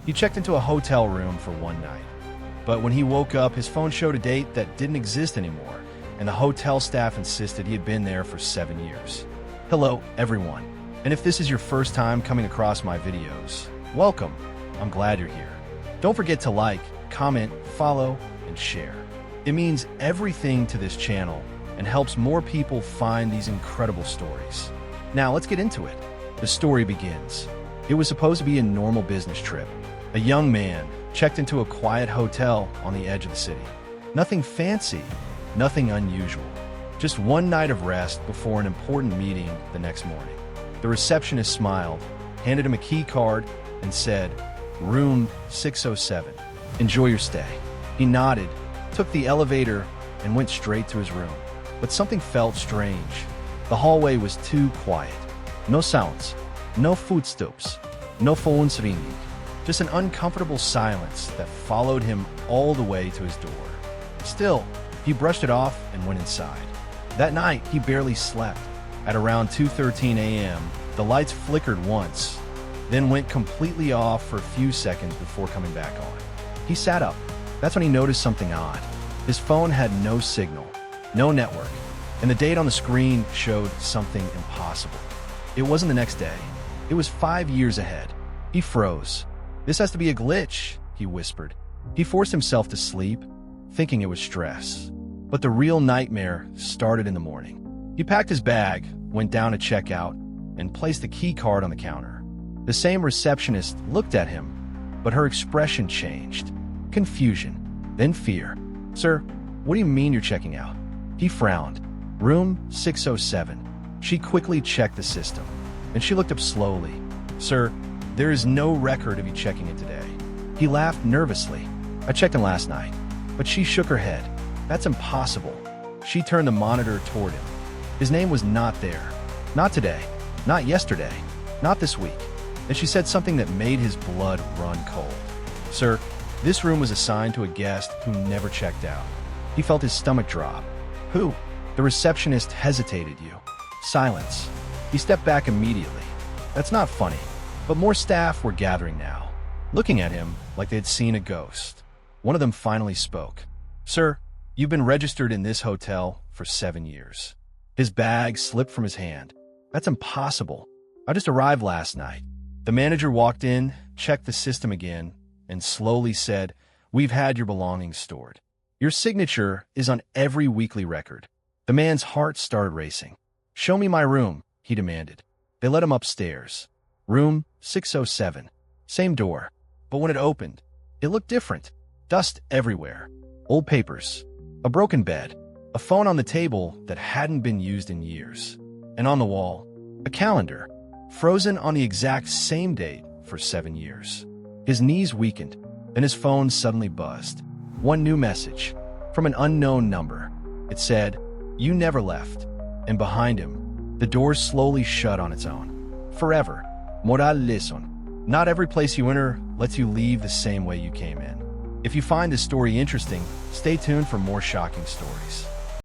He checked into a hotel room for one night. But when he woke up, his phone showed a date that didn't exist anymore, and the hotel staff insisted he had been there for 7 years. Hello, everyone. And if this is your first time coming across my videos, welcome. I'm glad you're here. Don't forget to like, comment, follow, and share. It means everything to this channel and helps more people find these incredible stories. Now let's get into it. The story begins. It was supposed to be a normal business trip. A young man checked into a quiet hotel on the edge of the city. Nothing fancy, nothing unusual. Just one night of rest before an important meeting the next morning. The receptionist smiled, handed him a key card, and said, "Room 607. Enjoy your stay." He nodded, took the elevator, and went straight to his room. But something felt strange. The hallway was too quiet. No sounds, no footsteps, no phones ringing. Just an uncomfortable silence that followed him all the way to his door. Still, he brushed it off and went inside. That night, he barely slept. At around 2:13 a.m., the lights flickered once, then went completely off for a few seconds before coming back on. He sat up. That's when he noticed something odd. His phone had no signal, no network, and the date on the screen showed something impossible. It wasn't the next day. It was 5 years ahead. He froze. "This has to be a glitch," he whispered. He forced himself to sleep, thinking it was stress. But the real nightmare started in the morning. He packed his bag, went down to check out, and placed the key card on the counter. The same receptionist looked at him, but her expression changed. Confusion, then fear. "Sir, what do you mean you're checking out?" He frowned. "Room 607. She quickly checked the system, and she looked up slowly. "Sir, there is no record of you checking in today." He laughed nervously. "I checked in last night." But she shook her head. "That's impossible." She turned the monitor toward him. His name was not there. Not today. Not yesterday. Not this week. Then she said something that made his blood run cold. "Sir, this room was assigned to a guest who never checked out." He felt his stomach drop. "Who?" The receptionist hesitated. "You." Silence. He stepped back immediately. That's not funny. But more staff were gathering now, looking at him like they had seen a ghost. One of them finally spoke. "Sir, you've been registered in this hotel for 7 years." His bag slipped from his hand. "That's impossible. I just arrived last night." The manager walked in, checked the system again, and slowly said, "We've had your belongings stored. Your signature is on every weekly record." The man's heart started racing. "Show me my room," he demanded. They led him upstairs. Room 607. Same door. But when it opened, it looked different. Dust everywhere. Old papers. A broken bed. A phone on the table that hadn't been used in years. And on the wall, a calendar, frozen on the exact same date for 7 years. His knees weakened, then his phone suddenly buzzed. One new message, from an unknown number. It said, "You never left." And behind him, the door slowly shut on its own. Forever. Moral lesson. Not every place you enter lets you leave the same way you came in. If you find this story interesting, stay tuned for more shocking stories.